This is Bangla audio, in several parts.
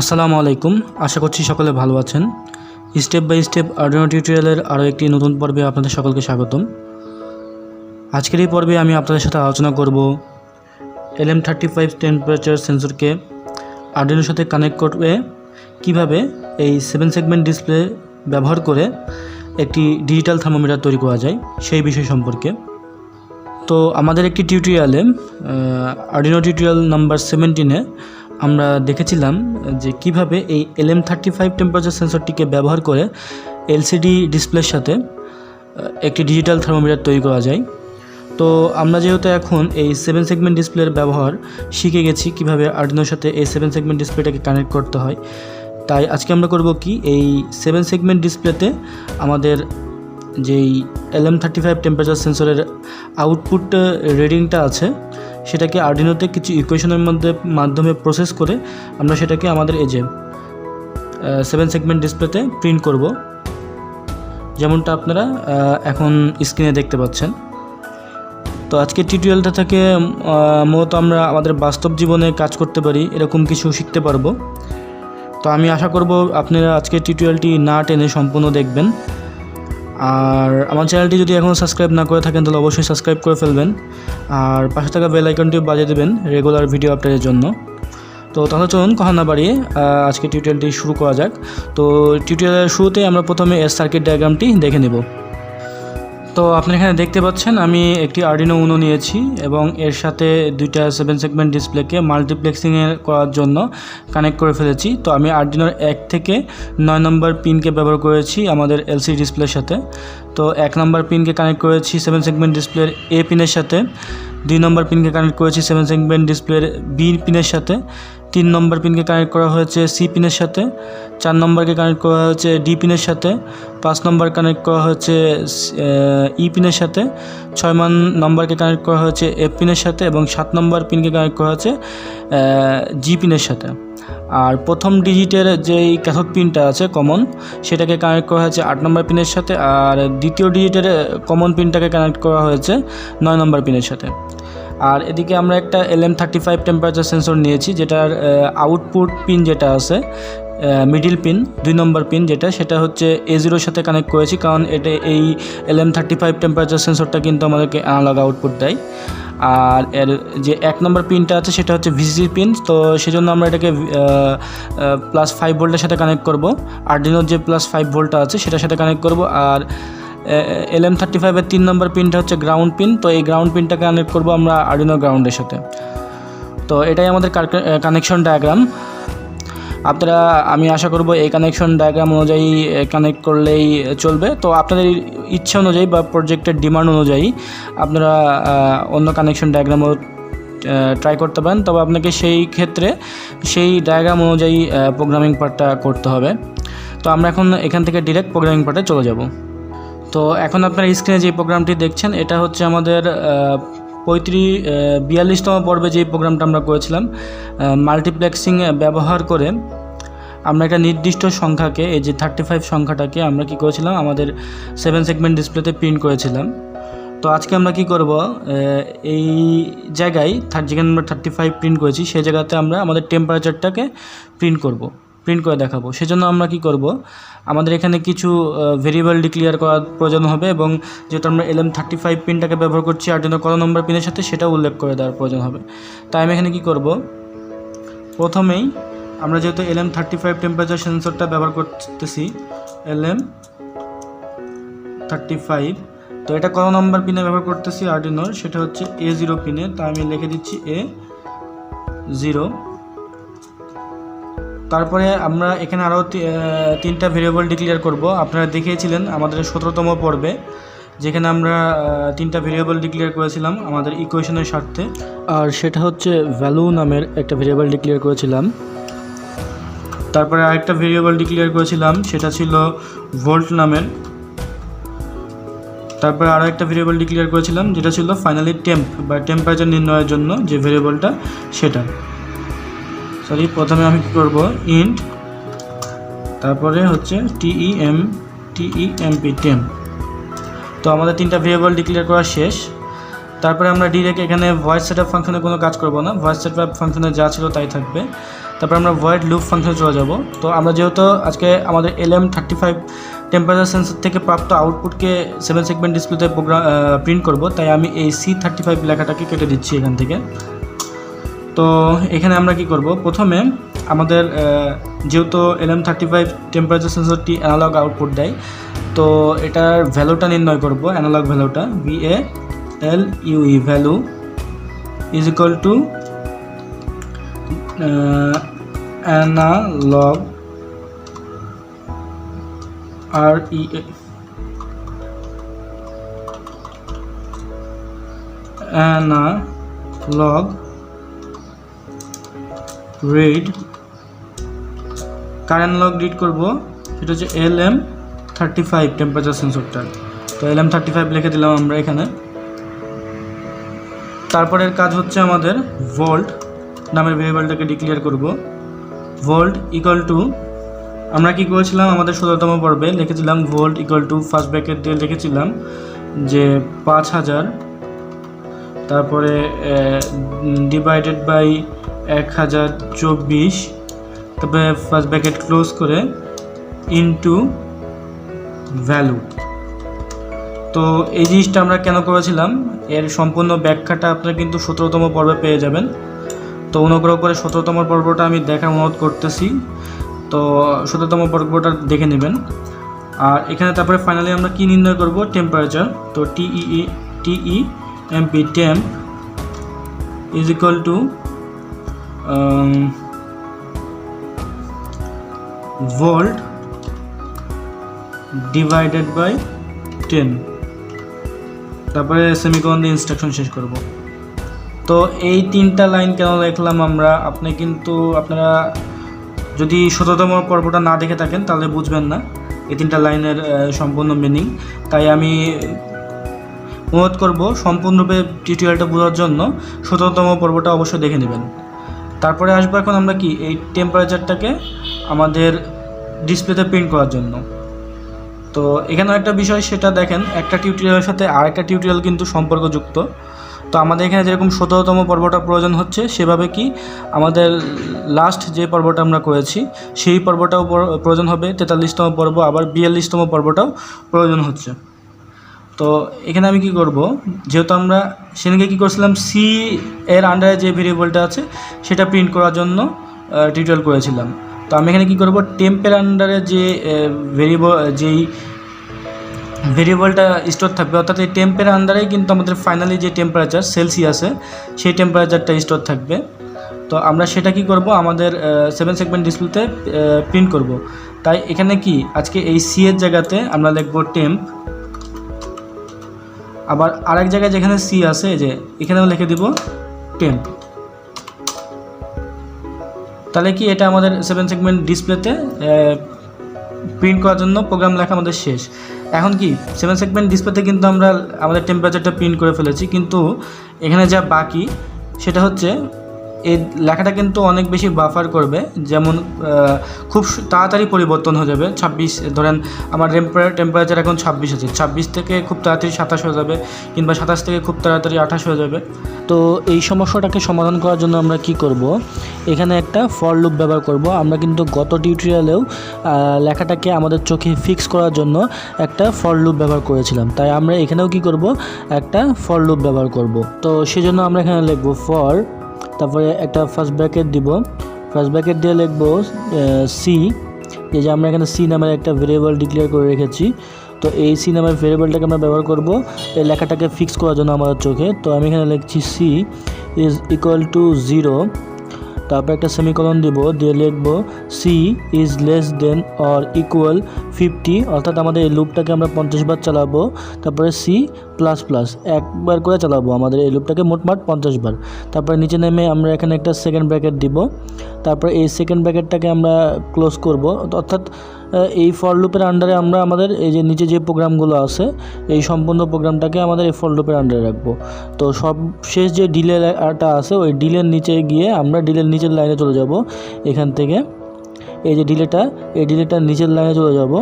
আসসালামু আলাইকুম। আশা করছি সকলে ভালো আছেন। স্টেপ বাই স্টেপ আরডুইনো টিউটোরিয়ালের আরও একটি নতুন পর্বে আপনাদের সকলকে স্বাগতম। আজকের এই পর্বে আমি আপনাদের সাথে আলোচনা করব LM35 টেম্পারেচার সেন্সরকে আরডুইনোর সাথে কানেক্ট করবে কিভাবে এই 7 সেগমেন্ট ডিসপ্লে ব্যবহার করে একটি ডিজিটাল থার্মোমিটার তৈরি করা যায় সেই বিষয় সম্পর্কে। তো আমাদের একটি টিউটোরিয়ালে আরডুইনো টিউটোরিয়াল নাম্বার 17-এ আমরা দেখেছিলাম যে কিভাবে এই LM35 টেম্পারেচার সেন্সরটিকে ব্যবহার করে এলসিডি ডিসপ্লের সাথে একটি ডিজিটাল থার্মোমিটার তৈরি করা যায়। তো আমরা যেহেতু এখন এই 7 সেগমেন্ট ডিসপ্লের ব্যবহার শিখে গেছি কিভাবে আরডুইনোর সাথে এই 7 সেগমেন্ট ডিসপ্লেটাকে কানেক্ট করতে হয়, তাই আজকে আমরা করব কি এই 7 সেগমেন্ট ডিসপ্লেতে আমাদের যেই LM35 টেম্পারেচার সেন্সরের আউটপুট রিডিংটা আছে সেটাকে আরডুইনোতে কিছু ইকুয়েশনের মাধ্যমে প্রসেস করে আমরা সেটাকে আমাদের এই যে 7 সেগমেন্ট ডিসপ্লেতে প্রিন্ট করব, যেমনটা আপনারা এখন স্ক্রিনে দেখতে পাচ্ছেন। তো আজকের টিউটোরিয়ালটা থেকে মূলত আমরা আমাদের বাস্তব জীবনে কাজ করতে পারি এরকম কিছু শিখতে পারবো। তো আমি আশা করব আপনারা আজকের টিউটোরিয়ালটি না টেনে সম্পূর্ণ দেখবেন। আর আমার চ্যানেলটি যদি এখনও সাবস্ক্রাইব না করে থাকেন তাহলে অবশ্যই সাবস্ক্রাইব করে ফেলবেন, আর পাশে থাকা বেল আইকনটিও বাজিয়ে দেবেন রেগুলার ভিডিও আপডেটের জন্য। তো তাহলে চলুন কথা না বাড়িয়ে আজকে টিউটোরিয়ালটি শুরু করা যাক। তো টিউটোরিয়ালের শুরুতে আমরা প্রথমে এর সার্কিট ডায়াগ্রামটি দেখে নেব। তো আপনারা এখানে দেখতে পাচ্ছেন আমি একটি আরডুইনো UNO নিয়েছি এবং এর সাথে দুইটা 7 সেগমেন্ট ডিসপ্লেকে মাল্টিপ্লেক্সিংয়ের করার জন্য কানেক্ট করে ফেলেছি। তো আমি আরডুইনোর 1 থেকে 9 নম্বর পিনকে ব্যবহার করেছি আমাদের এলসিডি ডিসপ্লের সাথে। তো 1 নম্বর পিনকে কানেক্ট করেছি 7 সেগমেন্ট ডিসপ্লের A পিনের সাথে, 2 নম্বর পিনকে কানেক্ট করেছি 7 সেগমেন্ট ডিসপ্লের B পিনের সাথে, 3 নম্বর পিনকে কানেক্ট করা হয়েছে C পিনের সাথে, 4 নম্বরকে কানেক্ট করা হয়েছে D পিনের সাথে, 5 নম্বর কানেক্ট করা হয়েছে E পিনের সাথে, 6 নম্বরকে কানেক্ট করা হয়েছে F পিনের সাথে এবং 7 নম্বর পিনকে কানেক্ট করা হয়েছে G পিনের সাথে। আর প্রথম ডিজিটের যেই ক্যাথোড পিনটা আছে কমন, সেটাকে কানেক্ট করা হয়েছে 8 নম্বর পিনের সাথে, আর দ্বিতীয় ডিজিটের কমন পিনটাকে কানেক্ট করা হয়েছে 9 নম্বর পিনের সাথে। আর এদিকে আমরা একটা LM35 টেম্পারেচার সেন্সর নিয়েছি, যেটার আউটপুট পিন যেটা আছে মিডিল পিন 2 নম্বর পিন সেটা হচ্ছে A0 সাথে কানেক্ট করেছি, কারণ এটা এই LM35 টেম্পারেচার সেন্সরটা কিন্তু আমাদেরকে অ্যানালগ আউটপুট দেয়। আর এর যে 1 নম্বর পিনটা আছে সেটা হচ্ছে VCC পিন, তো সেজন্য আমরা এটাকে +5 ভোল্টের সাথে কানেক্ট করব। আরডুইনোর যে +5 ভোল্টটা আছে সেটার সাথে কানেক্ট করব। আর LM35 এর 3 নম্বর পিনটা হচ্ছে গ্রাউন্ড পিন, তো এই গ্রাউন্ড পিনটা কানেক্ট করব আমরা আরডুইনো গ্রাউন্ডের সাথে। তো এটাই আমাদের কানেকশন ডায়াগ্রাম। আপনারা আমি আশা করব এই কানেকশন ডায়াগ্রাম অনুযায়ী কানেক্ট করলেই চলবে। তো আপনাদের ইচ্ছা অনুযায়ী বা প্রজেক্টের ডিমান্ড অনুযায়ী আপনারা অন্য কানেকশন ডায়াগ্রামও ট্রাই করতে পারেন, তবে আপনাকে সেই ক্ষেত্রে সেই ডায়াগ্রাম অনুযায়ী প্রোগ্রামিং পার্টটা করতে হবে। তো আমরা এখন এখান থেকে ডিরেক্ট প্রোগ্রামিং পার্টে চলে যাব। তো এখন আপনারা স্ক্রিনে যে প্রোগ্রামটি দেখছেন এটা হচ্ছে আমাদের 42তম পর্বে যে প্রোগ্রামটা আমরা করেছিলাম মাল্টিপ্লেক্সিং ব্যবহার করে আমরা একটা নির্দিষ্ট সংখ্যাকে, এই যে 35 সংখ্যাটাকে আমরা কি করেছিলাম আমাদের 7 সেগমেন্ট ডিসপ্লেতে প্রিন্ট করেছিলাম। তো আজকে আমরা কি করব, এই জায়গায় যেখানে আমরা 35 প্রিন্ট করেছি সেই জায়গাতে আমরা আমাদের টেম্পারেচারটাকে প্রিন্ট করে দেখাবো। সেজন্য আমরা কি করব, আমাদের এখানে কিছু ভেরিয়েবল ডিক্লেয়ার করার প্রয়োজন হবে, এবং যেহেতু আমরা LM35 পিনটাকে ব্যবহার করছি আরডুইনো কত নম্বর পিনের সাথে সেটাও উল্লেখ করে দেওয়ার প্রয়োজন হবে। তাই আমি এখানে কি করব, প্রথমেই আমরা যেহেতু LM35 টেম্পারেচার সেন্সরটা ব্যবহার করতেছি LM35, তো এটা কত নম্বর পিনে ব্যবহার করতেছি আরডুইনোর, সেটা হচ্ছে A0 পিনে। তাই আমি লিখে দিচ্ছি A0। তারপরে আমরা এখানে আরও 3টা ভেরিয়েবল ডিক্লেয়ার করব। আপনারা দেখিয়েছিলেন আমাদের 17তম পর্বে, যেখানে আমরা 3টা ভেরিয়েবল ডিক্লেয়ার করেছিলাম আমাদের ইকুয়েশনের স্বার্থে। আর সেটা হচ্ছে ভ্যালু নামের একটা ভেরিয়েবল ডিক্লেয়ার করেছিলাম, তারপরে আরেকটা ভেরিয়েবল ডিক্লেয়ার করেছিলাম সেটা ছিল ভোল্ট নামের, তারপরে আরও একটা ভেরিয়েবল ডিক্লেয়ার করেছিলাম যেটা ছিল ফাইনালি টেম্প বা টেম্পারেচার নির্ণয়ের জন্য যে ভেরিয়েবলটা সেটা। প্রথমে আমি কী করব, ইন্ট, তারপরে হচ্ছে temp। তো আমাদের 3টা ভেরিয়েবল ডিক্লেয়ার করা শেষ। তারপরে আমরা ডিরেক্ট এখানে ভয়েস সেটআপ ফাংশনে কোনো কাজ করব না, ভয়েস সেটআপ ফাংশনে যা ছিল তাই থাকবে। তারপর আমরা ভয়েড লুপ ফাংশনে চলে যাব। তো আমরা যেহেতু আজকে আমাদের LM35 টেম্পারেচার সেন্সর থেকে প্রাপ্ত আউটপুটকে 7 সেগমেন্ট ডিসপ্লেতে প্রিন্ট করব, তাই আমি এই C35 লেখাটাকে কেটে দিচ্ছি এখান থেকে। তো এখানে আমরা কি করব, প্রথমে আমাদের যেহেতু LM35 টেম্পারেচার সেন্সরটি অ্যানালগ আউটপুট দেয়, তো এটার ভ্যালুটা নির্ণয় করব। অ্যানালগ ভ্যালুটা VALUE value is equal to analog REA analog read. কার অ্যানালগ রিড করব, সেটা হচ্ছে LM35 টেম্পারেচার সেন্সরটা। তো LM35 লিখে দিলাম আমরা এখানে। তারপরের কাজ হচ্ছে আমাদের ভোল্ট নামের ভেরিয়েবলটাকে ডিক্লেয়ার করব। ভোল্ট ইকুয়াল টু, আমরা কি করেছিলাম আমাদের 17তম পর্বে লিখেছিলাম volt equal to first bracket দিয়ে লিখেছিলাম যে 5000, তারপরে ডিভাইডেড বাই 1024, তারপরে ফার্স্ট ব্র্যাকেট ক্লোজ করে ইনটু ভ্যালু। তো এই জিনিসটা আমরা কেন করেছিলাম, এর সম্পূর্ণ ব্যাখ্যাটা আপনারা কিন্তু 17তম পর্বে পেয়ে যাবেন। তো অনুগ্রহ করে 17তম পর্বটা আমি দেখার অনুরোধ করতেছি, তো 17তম পর্বটা দেখে নেবেন। আর এখানে তারপরে ফাইনালি আমরা কি নির্ণয় করব, টেম্পারেচার। তো TEMP temp is equal to volt divided by 10, তারপরে সেমিকোলন দিয়ে ইনস্ট্রাকশন শেষ করব। তো এই 3টা লাইন কেন লিখলাম আমরা, আপনারা যদি 17তম পর্বটা না দেখে থাকেন তাহলে বুঝবেন না এই 3টা লাইনের সম্পূর্ণ মিনিং। তাই আমি অনুরোধ করব সম্পূর্ণরূপে টিউটোরিয়ালটা বোঝার জন্য 17তম পর্বটা অবশ্যই দেখে নেবেন। তারপরে আসবো এখন আমরা কি এই টেম্পারেচারটাকে আমাদের ডিসপ্লেতে প্রিন্ট করার জন্য। তো এখানেও একটা বিষয়, সেটা দেখেন একটা টিউটোরিয়ালের সাথে আরেকটা টিউটোরিয়াল কিন্তু সম্পর্কযুক্ত। তো আমাদের এখানে যেরকম 17তম পর্বটা প্রয়োজন হচ্ছে, সেভাবে কি আমাদের লাস্ট যে পর্বটা আমরা করেছি সেই পর্বটাও প্রয়োজন হবে, 43তম পর্ব, আবার 42তম পর্বটাও প্রয়োজন হচ্ছে। তো এখানে আমি কি করব, যেহেতু আমরা সেদিকে কী করছিলাম, সি এর আন্ডারে যে ভেরিয়েবলটা আছে সেটা প্রিন্ট করার জন্য টিউটোরিয়াল করেছিলাম। তো আমি এখানে কি করব, টেম্পের আন্ডারে যে ভেরিয়েবলটা স্টোর থাকবে, অর্থাৎ এই টেম্পের আন্ডারেই কিন্তু আমাদের ফাইনালি যে টেম্পারেচার সেলসিয়াসে সেই টেম্পারেচারটা স্টোর থাকবে। তো আমরা সেটা কি করব, আমাদের 7 সেগমেন্ট ডিসপ্লেতে প্রিন্ট করব। তাই এখানে কি আজকে এই সি এর জায়গাতে আমরা লিখব টেম্প, আবার আরেক জায়গায় যেখানে সি আছে যে এখানেও লিখে দিব টেম্প। তাহলে কি এটা আমাদের 7 সেগমেন্ট ডিসপ্লেতে প্রিন্ট করার জন্য প্রোগ্রাম লেখা আমাদের শেষ। এখন কি 7 সেগমেন্ট ডিসপ্লেতে কিন্তু আমরা আমাদের টেম্পারেচারটা প্রিন্ট করে ফেলেছি, কিন্তু এখানে যা বাকি সেটা হচ্ছে এই লেখাটা কিন্তু অনেক বেশি বাফার করবে, যেমন খুব তাড়াতাড়ি পরিবর্তন হয়ে যাবে। 26 ধরেন আমার টেম্পারেচার এখন 26 আছে, 26 থেকে খুব তাড়াতাড়ি 27 হয়ে যাবে, কিংবা 27 থেকে খুব তাড়াতাড়ি 28 হয়ে যাবে। তো এই সমস্যাটাকে সমাধান করার জন্য আমরা কি করব, এখানে একটা ফর লুপ ব্যবহার করব। আমরা কিন্তু গত টিউটোরিয়ালেও লেখাটাকে আমাদের চোখে ফিক্স করার জন্য একটা ফর লুপ ব্যবহার করেছিলাম, তাই আমরা এখানেও কি করব, একটা ফর লুপ ব্যবহার করব। তো সেজন্য আমরা এখানে লিখব ফর, তারপরে একটা ফার্স্ট ব্র্যাকেট দিব, ফার্স্ট ব্র্যাকেট দিয়ে লিখব সি, এই যে আমরা এখানে সি নামের একটা ভেরিয়েবল ডিক্লেয়ার করে রেখেছি। তো এই সি নামের ভেরিয়েবলটাকে আমরা ব্যবহার করব এই লেখাটাকে ফিক্স করার জন্য আমাদের চোখে। তো আমি এখানে লিখছি সি ইজ ইকুয়াল টু 0, তারপর একটা সেমিকোলন দিব, দিয়ে লিখব C is less than or equal 50, অর্থাৎ আমাদের এই লুপটাকে আমরা 50 বার চালাবো। তারপরে সি প্লাস প্লাস একবার করে চালাবো আমাদের এই লুপটাকে মোটমাট 50 বার। তারপরে নিচে নেমে আমরা এখানে একটা সেকেন্ড ব্র্যাকেট দিব, তারপরে এই সেকেন্ড ব্র্যাকেটটাকে আমরা ক্লোজ করব, অর্থাৎ এই ফর লুপের আন্ডারে আমরা আমাদের এই যে নিচে যে প্রোগ্রামগুলো আছে এই সম্পূর্ণ প্রোগ্রামটাকে আমাদের এই ফর লুপের আন্ডারে রাখবো। তো সব শেষ যে ডিলেটা আছে ওই ডিলের নিচে গিয়ে আমরা ডিলের নিচের লাইনে চলে যাব। এখান থেকে এই যে ডিলেটা, এই ডিলেটার নিচের লাইনে চলে যাব।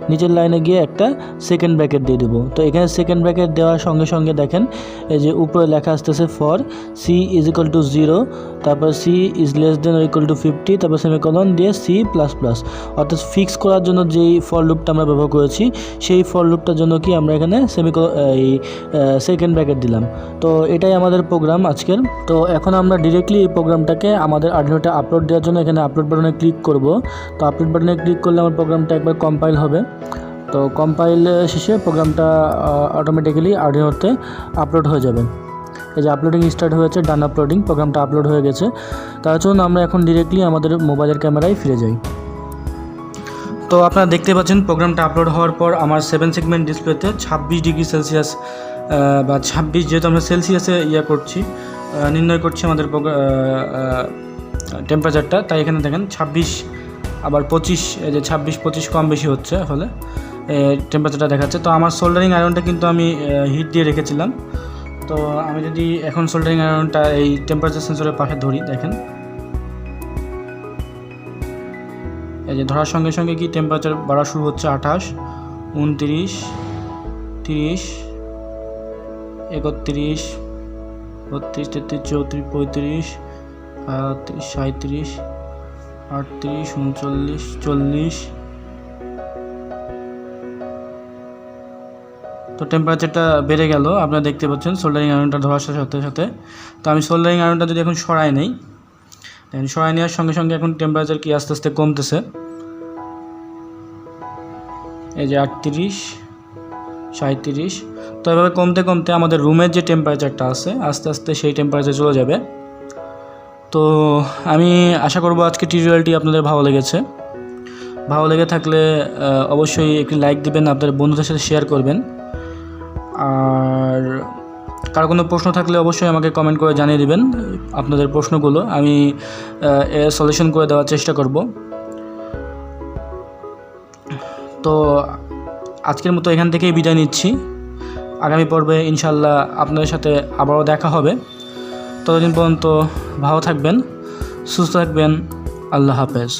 নিচের লাইনে গিয়ে একটা সেকেন্ড ব্র্যাকেট দিয়ে দেবো। তো এখানে সেকেন্ড ব্র্যাকেট দেওয়ার সঙ্গে সঙ্গে দেখেন এই যে উপরে লেখা আসতেছে for C is equal to 0, তারপর C is less than or equal to 50, তারপর সেমিকোলন দিয়ে সি প্লাস প্লাস, অর্থাৎ ফিক্স করার জন্য যেই ফর লুপটা আমরা ব্যবহার করেছি সেই ফর লুপটার জন্য কি আমরা এখানে সেকেন্ড ব্র্যাকেট দিলাম। তো এটাই আমাদের প্রোগ্রাম আজকের। তো এখন আমরা ডিরেক্টলি এই প্রোগ্রামটাকে আমাদের আর্ডিনোতে আপলোড দেওয়ার জন্য এখানে আপলোড বাটনে ক্লিক করব। তো আপলোড বাটনে ক্লিক করলে আমার প্রোগ্রামটা একবার কম্পাইল হবে। তো কম্পাইল শেষে প্রোগ্রামটা অটোমেটিক্যালি আর্ডিনোতে আপলোড হয়ে যাবে। এই যে আপলোডিং স্টার্ট হয়েছে, ডান আপলোডিং, প্রোগ্রামটা আপলোড হয়ে গেছে। তার জন্য আমরা এখন ডিরেক্টলি আমাদের মোবাইলের ক্যামেরায় ফিরে যাই। তো আপনারা দেখতে পাচ্ছেন প্রোগ্রামটা আপলোড হওয়ার পর আমার 7 সেগমেন্ট ডিসপ্লেতে 26 ডিগ্রি সেলসিয়াস বা 26, যেহেতু আমরা সেলসিয়াসে নির্ণয় করছি আমাদের টেম্পারেচারটা, তাই এখানে দেখেন 26 আবার 25, এই যে 26-25 কম বেশি হচ্ছে, ফলে টেম্পারেচারটা দেখাচ্ছে। তো আমার সোল্ডারিং আয়রনটা কিন্তু আমি হিট দিয়ে রেখেছিলাম। তো আমি যদি এখন সোল্ডারিং আয়রনটা এই টেম্পারেচার সেন্সরের পাশে ধরি, দেখেন এই যে ধরার সঙ্গে সঙ্গে কি টেম্পারেচার বাড়া শুরু হচ্ছে, 28, 29, 30, 31, 32, 33, 34, 35, 37, 38, 39, 40। তো টেম্পারেচারটা বেড়ে গেল, আপনারা দেখতে পাচ্ছেন সোল্ডারিং আয়রনটা ধরার সাথে সাথে। তো আমি সোল্ডারিং আয়রনটা যদি এখন সরাই নেই, দেখেন সরাই নেওয়ার সঙ্গে সঙ্গে এখন টেম্পারেচার কি আস্তে আস্তে কমতেছে। এই যে 38, 37। তো এভাবে কমতে কমতে আমাদের রুমের যে টেম্পারেচারটা আছে আস্তে আস্তে সেই টেম্পারেচার চলে যাবে। তো আমি আশা করব আজকে টিউটোরিয়ালটি আপনাদের ভালো লেগেছে। ভালো লেগে থাকলে অবশ্যই একটি লাইক দিবেন, আপনাদের বন্ধুদের সাথে শেয়ার করবেন। আর কারো কোনো প্রশ্ন থাকলে অবশ্যই আমাকে কমেন্ট করে জানিয়ে দিবেন আপনাদের প্রশ্নগুলো, আমি এর সলিউশন করে দেওয়ার চেষ্টা করব। তো আজকের মতো এখান থেকেই বিদায় নিচ্ছি। আগামী পর্বে ইনশাল্লাহ আপনাদের সাথে আবারও দেখা হবে। ততদিন পর্যন্ত ভালো থাকবেন, সুস্থ থাকবেন। আল্লাহ হাফেজ।